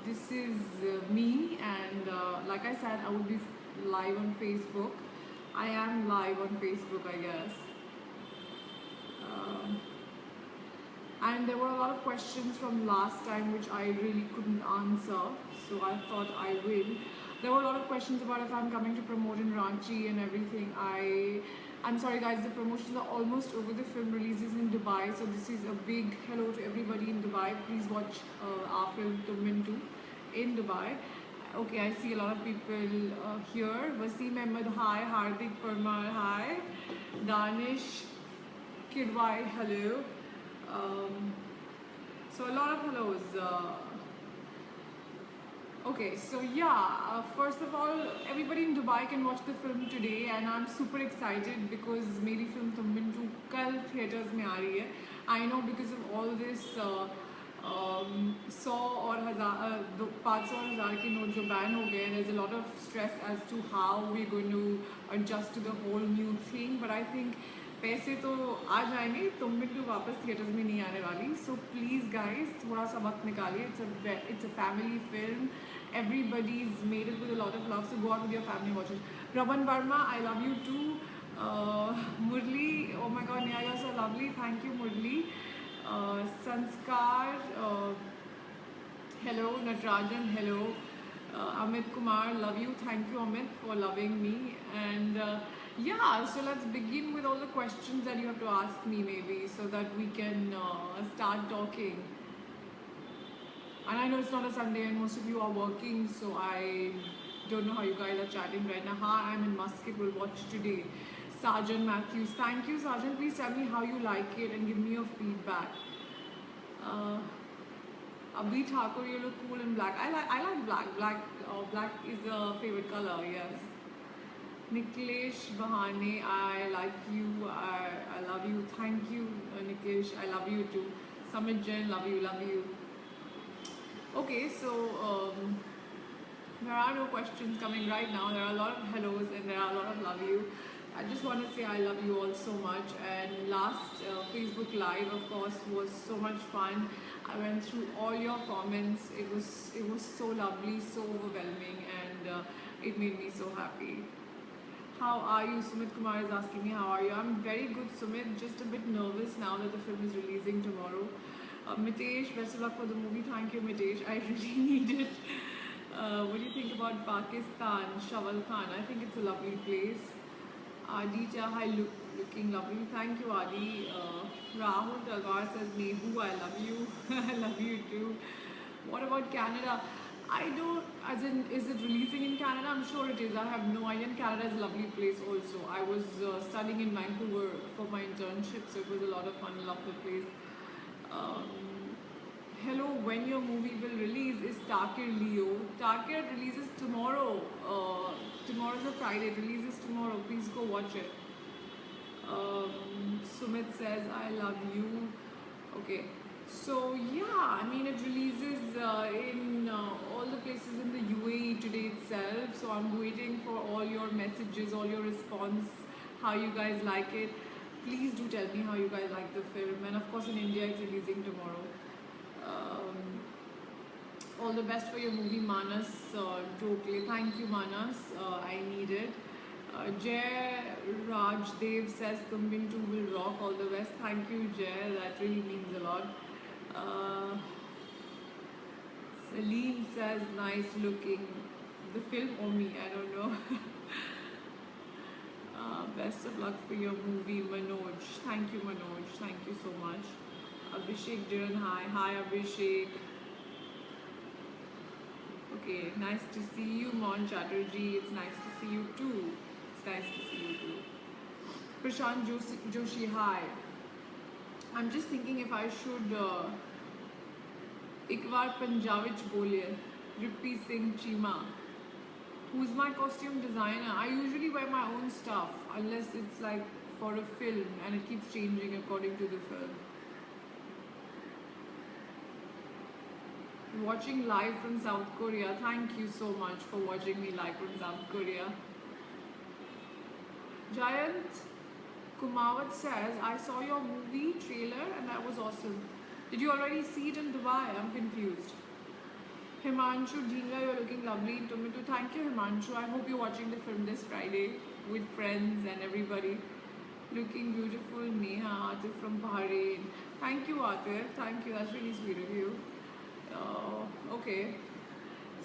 This is me, and like I said, I will be live on Facebook. I am live on Facebook, I guess. Um, and there were a lot of questions from last time which I really couldn't answer, so I thought I will. There were a lot of questions about if I'm coming to promote in Ranchi and everything. I'm sorry guys, the promotions are almost over. The film releases in Dubai, so this is a big hello to everybody in Dubai. Please watch our film Tummintu in Dubai. Okay, I see a lot of people here. Wasim Ahmed, hi. Hardik Parmar, hi. Danish Kidwai, hello. Um, so a lot of hellos. Okay, so yeah, first of all, everybody in Dubai can watch the film today, and I'm super excited because मेरी film Tummintu कल theaters में आ रही है. I know because of all this 100 और 500 और 1000 के note जो ban हो गए, there's a lot of stress as to how we're going to adjust to the whole new thing, but I think पैसे तो आ जाएंगे, तुम वापस थिएटर्स में नहीं आने वाली. सो प्लीज़ गाइस थोड़ा सा वक्त निकालिए. It's a family film. Everybody's made it with a lot of love, so go out with your family, watch it. Raman Verma, I love you too. Murli, oh my god, Nia, you're so lovely. Thank you, Murli. Sanskar, hello. Natarajan, hello. Amit Kumar, love you. Thank you, Amit, for loving me. And yeah, so let's begin with all the questions that you have to ask me, maybe, so that we can start talking. And I know it's not a Sunday and most of you are working, so I don't know how you guys are chatting right now. Hi, I'm in Muscat, we'll watch today. Sergeant Matthews, thank you, Sergeant. Please tell me how you like it and give me your feedback. Abhi Thakur, you look cool in black. I like black. Black is a favorite color, yes. Niklesh Bahane, I like you. I love you. Thank you, Niklesh. I love you too. Samit Jain, love you, love you. Okay, so there are no questions coming right now. There are a lot of hellos and there are a lot of love you. I just want to say I love you all so much. And last Facebook Live, of course, was so much fun. I went through all your comments. It was so lovely, so overwhelming, and it made me so happy. How are you? Sumit Kumar is asking me how are you. I'm very good, Sumit. Just a bit nervous now that the film is releasing tomorrow. Mitesh, best of luck for the movie. Thank you, Mitesh. I really need it. What do you think about Pakistan? Shawal Khan. I think it's a lovely place. Aditya, hi, looking lovely. Thank you, Adi. Rahul Dagar says, Nehu, I love you. I love you too. What about Canada? I don't, as in, is it releasing in Canada? I'm sure it is. I have no idea. And Canada is a lovely place also. I was studying in Vancouver for my internship, so it was a lot of fun. Love the place. Hello, when your movie will release is Takir Leo. Takir releases tomorrow. Tomorrow's a Friday. It releases tomorrow. Please go watch it. Sumit says, I love you. Okay. So yeah, I mean it releases in all the places in the UAE today itself. So I'm waiting for all your messages, all your response, how you guys like it. Please do tell me how you guys like the film. And of course in India it's releasing tomorrow. All the best for your movie, Manas Dokle. Thank you, Manas. I need it. Jay Rajdev says Tummintu will rock. All the best. Thank you, Jay. That really means a lot. Celine says nice looking. The film or me? I don't know. Best of luck for your movie, Manoj. Thank you, Manoj. Thank you so much. Abhishek Jiran, hi. Hi, Abhishek. Okay, nice to see you, Mon Chatterjee. It's nice to see you too. It's nice to see you too. Prashant Joshi, hi. I'm just thinking if I should एक बार पंजाबी च बोलिए. Rippy Singh Chima. Who's my costume designer? I usually wear my own stuff unless it's like for a film and it keeps changing according to the film. Watching live from South Korea. Thank you so much for watching me live from South Korea. Jayant Kumawat says, I saw your movie trailer and that was awesome. Did you already see it in Dubai? I'm confused. Himanshu Dhinga, you're looking lovely in Tomato. Thank you, Himanshu. I hope you're watching the film this Friday with friends and everybody. Looking beautiful, Neha Atif from Bahrain. Thank you, Atif. Thank you. That's really sweet of you. Okay.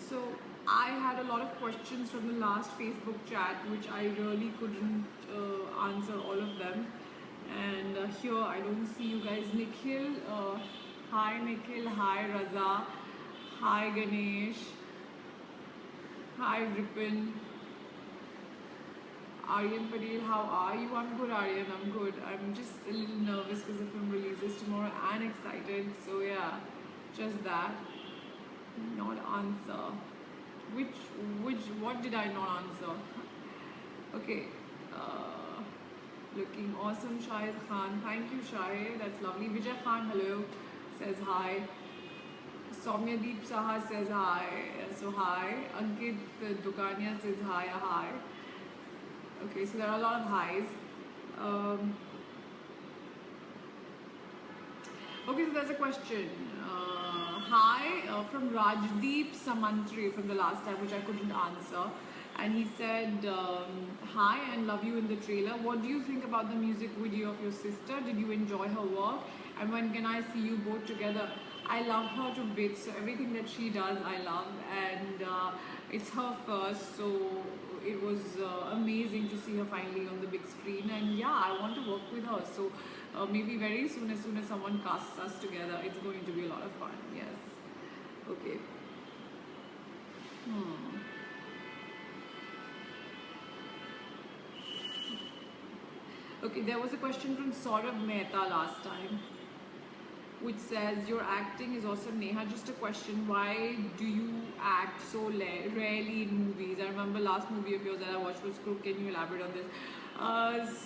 So I had a lot of questions from the last Facebook chat, which I really couldn't answer all of them. And here I don't see you guys. Nikhil, hi Nikhil, hi Raza, hi Ganesh, hi Ripin. Aryan Patel, how are you? I'm good, Aryan. I'm good. I'm just a little nervous because the film releases tomorrow and excited. So yeah, just that. Not answer. What did I not answer? Okay. Uh, Looking awesome, Shahid Khan. Thank you, Shahid. That's lovely. Vijay Khan, hello. Says hi. Soumyadeep Saha says hi. So hi. Ankit Dukania says hi. Hi. Okay, so there are a lot of highs. Um, okay, so there's a question. Hi from Rajdeep Samantri from the last time, which I couldn't answer. And he said, hi and love you in the trailer. What do you think about the music video of your sister? Did you enjoy her work? And when can I see you both together? I love her to bits. So everything that she does, I love. And it's her first, so it was amazing to see her finally on the big screen. And yeah, I want to work with her. So maybe very soon as someone casts us together, it's going to be a lot of fun. Yes. Okay. Okay, there was a question from Saurabh Mehta last time, which says, your acting is awesome, Neha. Just a question, why do you act so rarely in movies? I remember last movie of yours that I watched was Crook. Can you elaborate on this?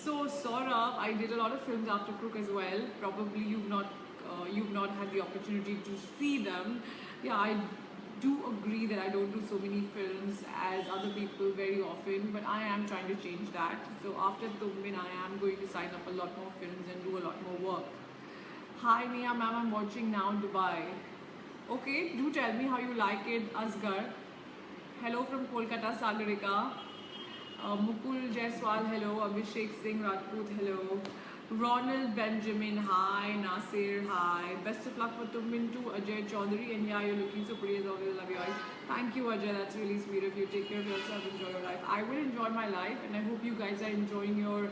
So Saurabh, I did a lot of films after Crook as well. Probably you've not had the opportunity to see them. Yeah, I do agree that I don't do so many films as other people very often, but I am trying to change that. So after Tumbin, I am going to sign up a lot more films and do a lot more work. Hi Neha ma'am, I'm watching now Dubai. Okay, do tell me how you like it, Asghar. Hello from Kolkata, Sagarika. Mukul Jaiswal, hello. Abhishek Singh Rajput, hello. Ronald Benjamin, hi. Nasir, hi. Best of luck for Tumbin too, Ajay Chaudhary. And yeah, you're looking so pretty as always. Love you all. Thank you, Ajay. That's really sweet of you. Take care of yourself. Enjoy your life. I will enjoy my life, and I hope you guys are enjoying your.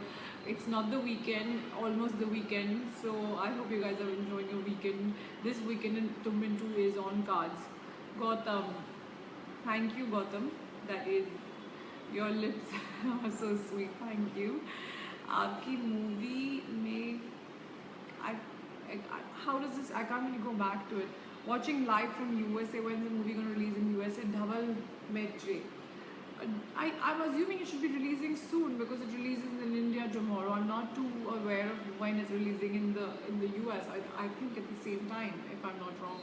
It's not the weekend, almost the weekend. So I hope you guys are enjoying your weekend. This weekend in Tumbin 2 is on cards. Gautam. Thank you, Gautam. That is, your lips are so sweet. Thank you. आपकी movie में I, how does this, I can't really go back to it. Watching live from USA, when the movie going to release in USA? Dhaval Metre. I'm assuming it should be releasing soon because it releases in India tomorrow. I'm not too aware of when it's releasing in the US. I think at the same time, if I'm not wrong.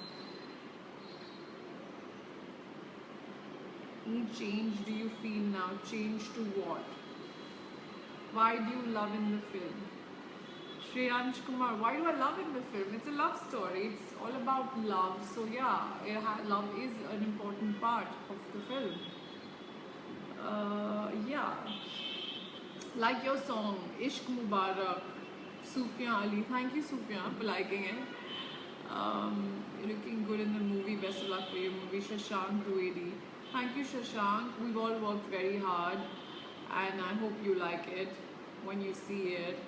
Any change do you feel now? Change to what? Why do you love in the film? Shreyansh Kumar, why do I love in the film? It's a love story. It's all about love. So yeah, love is an important part of the film. Yeah. Like your song, Ishq Mubarak, Sufyan Ali. Thank you, Sufyan, for liking it. You're looking good in the movie. Best of luck for your movie. Shashank Dwivedi. Thank you, Shashank. We've all worked very hard, and I hope you like it when you see it.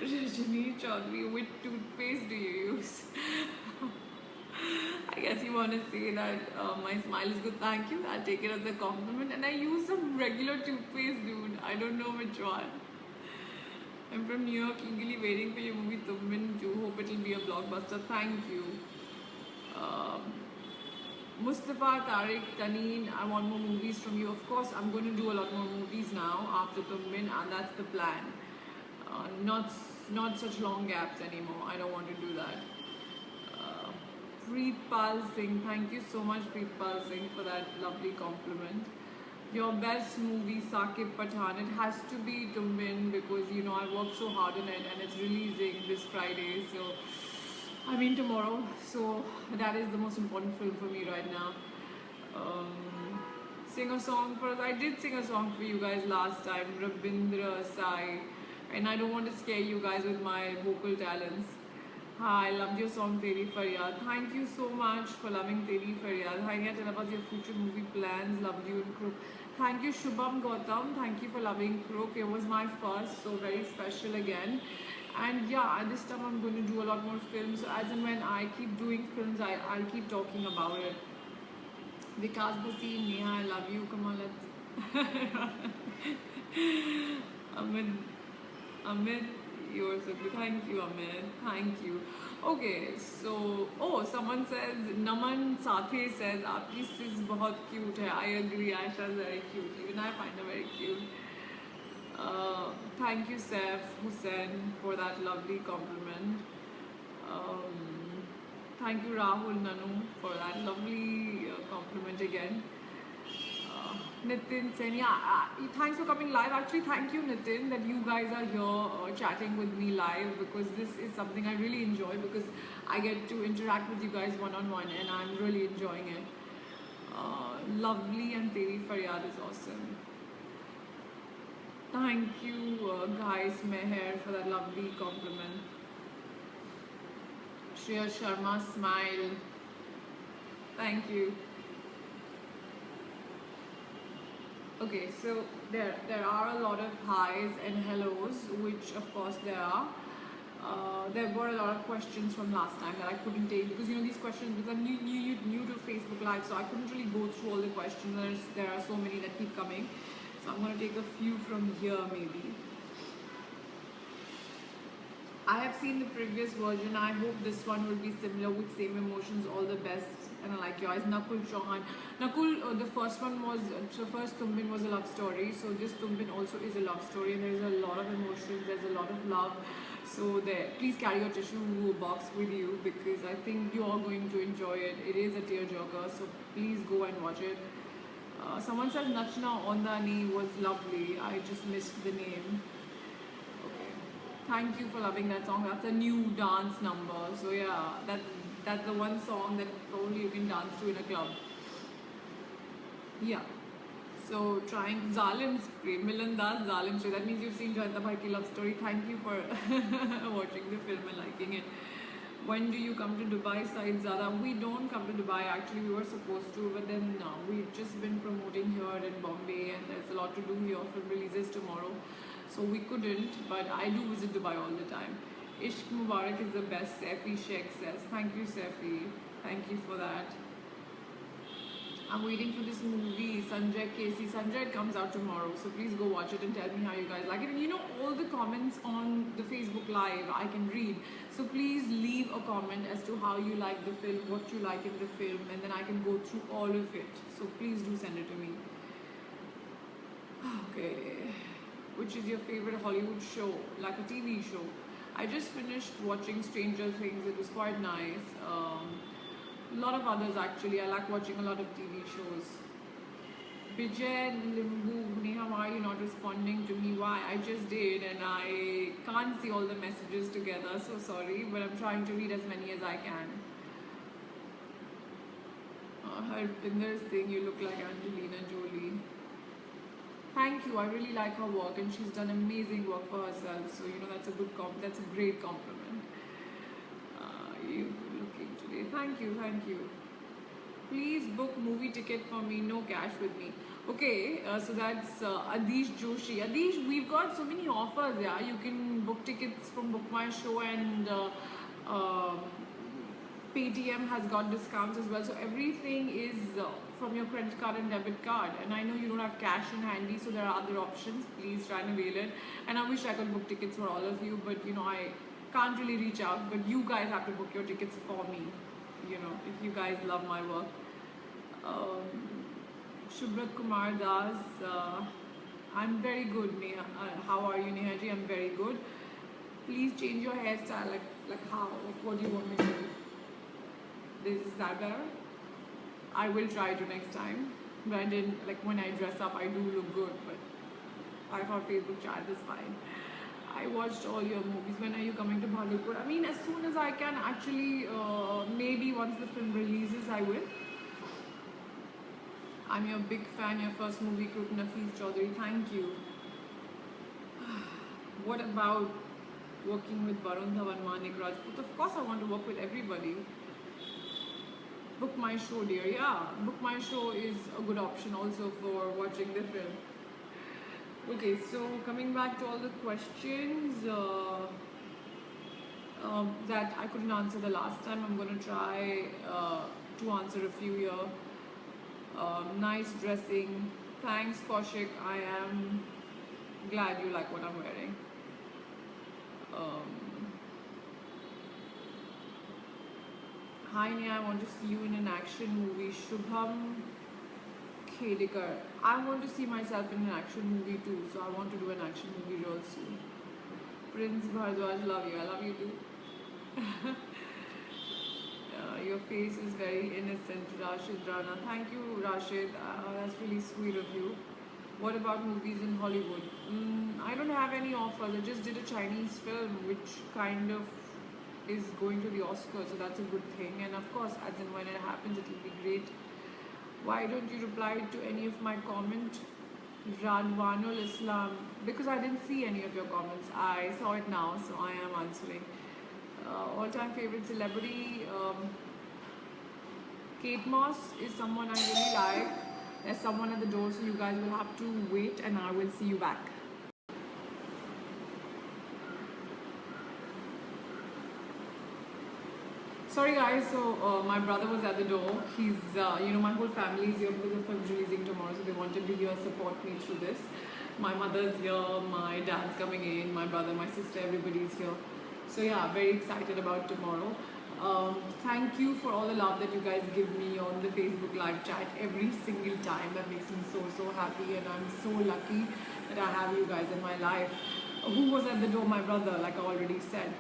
Rajni Chaudhary, which toothpaste do you use? I guess you want to say that my smile is good. Thank you. I'll take it as a compliment. And I use some regular toothpaste, dude. I don't know which one. I'm from New York, eagerly waiting for your movie Tumbin 2. Hope it'll be a blockbuster. Thank you. Mustafa, Tariq, Taneen, I want more movies from you. Of course, I'm going to do a lot more movies now after Tumbin, and that's the plan. Not such long gaps anymore. I don't want to do that. Preetpal Singh, thank you so much, Preetpal Singh, for that lovely compliment. Your best movie, Saqib Pathan. It has to be Tumbin because you know I worked so hard on it and it's releasing this Friday. So I mean tomorrow. So that is the most important film for me right now. Um, Sing a song for us. I did sing a song for you guys last time, Rabindra Sai, and I don't want to scare you guys with my vocal talents. Hi, I loved your song Teri Faryad. Thank you so much for loving Teri Faryad. Hi, tell about your future movie plans. Loved you in Crook. Thank you, Shubham Gautam. Thank you for loving Crook. It was my first, so very special again. And yeah, this time I'm going to do a lot more films. So as and when I keep doing films, I'll keep talking about it. Vikas Bhasin, Neha, I love you. Come on, let's. Amit, Amit, you're so good. Thank you, Amit. Thank you. Okay, so someone says Naman Sathe says आपकी sis बहुत cute है. I agree. Aisha is very cute. Even I find her very cute. Thank you, Saif Hussain, for that lovely compliment. Um, Thank you, Rahul Nanu, for that lovely compliment again. Nitin Sen, yeah, thanks for coming live. Actually, thank you, Nitin, that you guys are here chatting with me live because this is something I really enjoy because I get to interact with you guys one on one and I'm really enjoying it. Lovely, and Teri Faryad is awesome. Thank you, guys, Meher, for that lovely compliment. Shreya Sharma, smile. Thank you. Okay, so there are a lot of highs and hellos, which of course there are. There were a lot of questions from last time that I couldn't take because you know these questions because I'm new to Facebook Live, so I couldn't really go through all the questions. There are so many that keep coming, so I'm going to take a few from here maybe. I have seen the previous version. I hope this one will be similar with same emotions. All the best, and I like your eyes. Nakul Chauhan. Nakul, the first one was so first Tumbin was a love story. So this Tumbin also is a love story, and there is a lot of emotions. There's a lot of love. So there, please carry your tissue box with you because I think you are going to enjoy it. It is a tearjerker, so please go and watch it. Someone says Nachna Ondani was lovely. I just missed the name. Thank you for loving that song. That's a new dance number. So yeah, that's the one song that probably you can dance to in a club. Yeah. So trying Zalim's Milan Das Zalim. So that means you've seen Jayanta Bhai ki love story. Thank you for watching the film and liking it. When do you come to Dubai side Zada? We don't come to Dubai actually. We were supposed to, but then we've just been promoting here in Bombay and there's a lot to do here. Film releases tomorrow. So we couldn't, but I do visit Dubai all the time. Ishq Mubarak is the best, Saifi Sheikh says. Thank you, Saifi. Thank you for that. I'm waiting for this movie, Sanjay Casey. Sanjay, it comes out tomorrow, so please go watch it and tell me how you guys like it. And you know, all the comments on the Facebook Live I can read. So please leave a comment as to how you like the film, what you like in the film, and then I can go through all of it. So please do send it to me. Okay. Which is your favorite Hollywood show, like a TV show? I just finished watching Stranger Things. It was quite nice. A lot of others actually. I like watching a lot of TV shows. Vijay Limbu, Neha, why are you not responding to me? Why? I just did and I can't see all the messages together. So sorry, but I'm trying to read as many as I can. Harpinder Singh, you look like Angelina Jolie. Thank you. I really like her work, and she's done amazing work for herself. So you know that's a good that's a great compliment. You looking today? Thank you, thank you. Please book movie ticket for me. No cash with me. Okay, so that's Adish Joshi. Adish, we've got so many offers. Yeah, you can book tickets from Book My Show and. Paytm has got discounts as well, so everything is from your credit card and debit card. And I know you don't have cash in handy, so there are other options. Please try and avail it. And I wish I could book tickets for all of you, but you know I can't really reach out. But you guys have to book your tickets for me. You know, if you guys love my work. Shubrat Kumar Das, I'm very good. Neha, how are you, Neha ji? I'm very good. Please change your hairstyle. Like how? Like what do you want me to do? Is that better? I will try to next time. but I didn't, like when I dress up I do look good, but I thought Facebook chat is fine. I watched all your movies. When are you coming to Bhagalpur? I mean, as soon as I can, actually, maybe once the film releases, I will. I'm your big fan. Your first movie, Crook Nafees Chaudhary. Thank you. What about working with Varun Dhawan, Manik Rajput? Of course, I want to work with everybody. Book My Show, dear. Yeah, Book My Show is a good option also for watching the film. Okay, so coming back to all the questions that I couldn't answer the last time, I'm going to try to answer a few here. Nice dressing. Thanks, Kaushik. I am glad you like what I'm wearing. Hi, Nia. I want to see you in an action movie. Shubham Khedekar. I want to see myself in an action movie too, so I want to do an action movie real soon. Prince Bhardwaj, love you. I love you too. Your face is very innocent, Rashid Rana. Thank you, Rashid. That's really sweet of you. What about movies in Hollywood? I don't have any offers. I just did a Chinese film, which kind of is going to the Oscars, so that's a good thing. And of course, as and when it happens, it will be great. Why don't you reply to any of my comments? Radwanul Islam, because I didn't see any of your comments. I saw it now, so I am answering. All-time favorite celebrity, Kate Moss is someone I really like. There's someone at the door, so you guys will have to wait and I will see you back. Sorry guys, so my brother was at the door. He's, my whole family is here because the film's releasing tomorrow, so they wanted to here support me through this. My mother's here, my dad's coming in, my brother, my sister, everybody's here. So yeah, very excited about tomorrow. Thank you for all the love that you guys give me on the Facebook live chat every single time. That makes me so happy, and I'm so lucky that I have you guys in my life. Who was at the door? My brother, like I already said.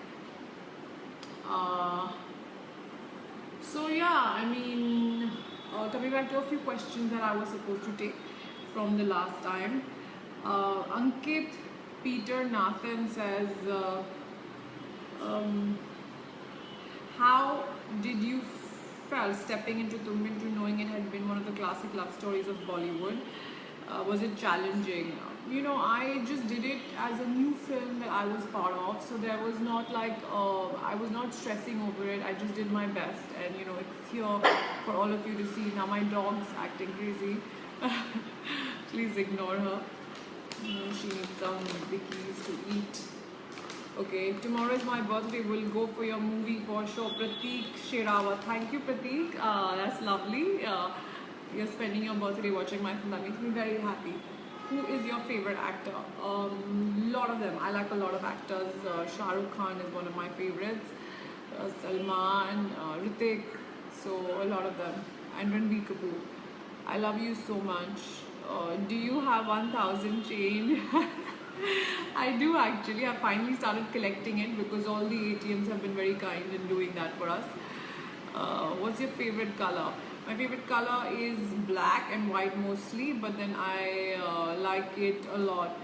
So yeah, I mean, coming back to a few questions that I was supposed to take from the last time. Ankit Peter Nathan says, how did you felt stepping into Tum Bintu, knowing it had been one of the classic love stories of Bollywood? Was it challenging? I just did it as a new film that I was part of, so there was not like, I was not stressing over it. I just did my best, and it's here for all of you to see. Now my dog's acting crazy. Please ignore her. She needs some bikis to eat. Okay, tomorrow is my birthday. We'll go for your movie for sure. Prateek Sherawat. Thank you, Prateek. That's lovely. You're spending your birthday watching my film. That makes me very happy. Who is your favorite actor? Lot of them. I like a lot of actors. Shah Rukh Khan is one of my favorites. Salman, Hrithik. So a lot of them. And Ranbir Kapoor. I love you so much. Do you have 1000 chain? I do actually. I finally started collecting it because all the ATMs have been very kind in doing that for us. What's your favorite color? My favorite color is black and white mostly, but then I like it a lot.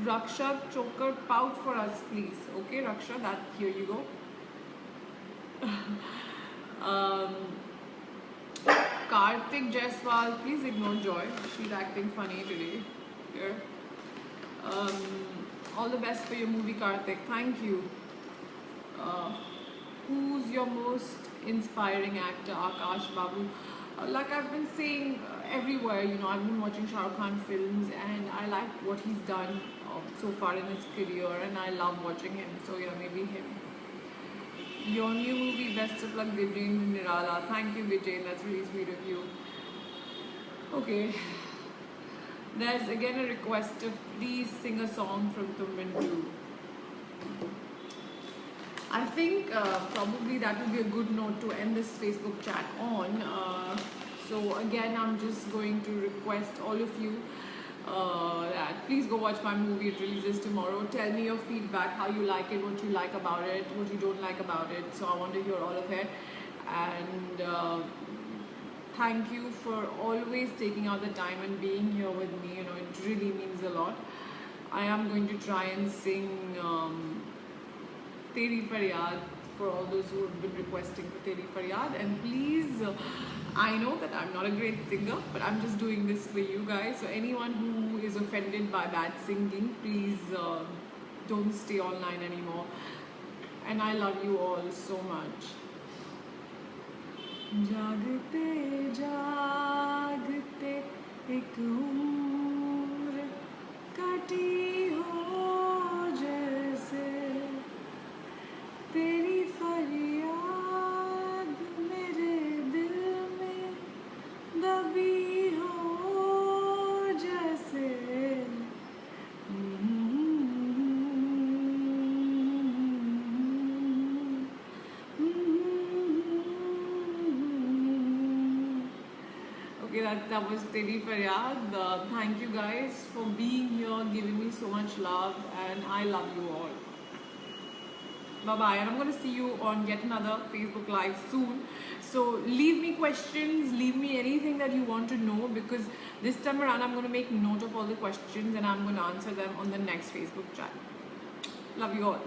Raksha, choker pout for us, please. Okay, Raksha, here you go. Karthik Jaiswal, please ignore Joy. She's acting funny today. Here. All the best for your movie, Karthik. Thank you. Who's your most inspiring actor? Akash Babu. Like I've been saying everywhere, I've been watching Shah Rukh Khan films and I like what he's done so far in his career, and I love watching him. So yeah, maybe him. Your new movie, best of luck, Vijay Nirala. Thank you, Vijay. That's really sweet of you. Okay. There's again a request to please sing a song from Tum Bintu. I think probably that would be a good note to end this Facebook chat on. So again, I'm just going to request all of you that please go watch my movie. It releases tomorrow. Tell me your feedback, how you like it, what you like about it, what you don't like about it. So I want to hear all of it. And Thank you for always taking out the time and being here with me. You know, it really means a lot. I am going to try and sing Teri Faryad for all those who have been requesting for Teri Faryad. And please, I know that I'm not a great singer, but I'm just doing this for you guys. So anyone who is offended by bad singing, please don't stay online anymore. And I love you all so much. जागते जागते एक उम्र कटी हो जैसे तेरी फरियाद मेरे दिल में दबी हो जैसे Okay, that was Teri Faryad. Thank you guys for being here, giving me so much love, and I love you all. Bye bye, and I'm going to see you on yet another Facebook Live soon. So leave me questions, leave me anything that you want to know, because this time around I'm going to make note of all the questions and I'm going to answer them on the next Facebook chat. Love you all.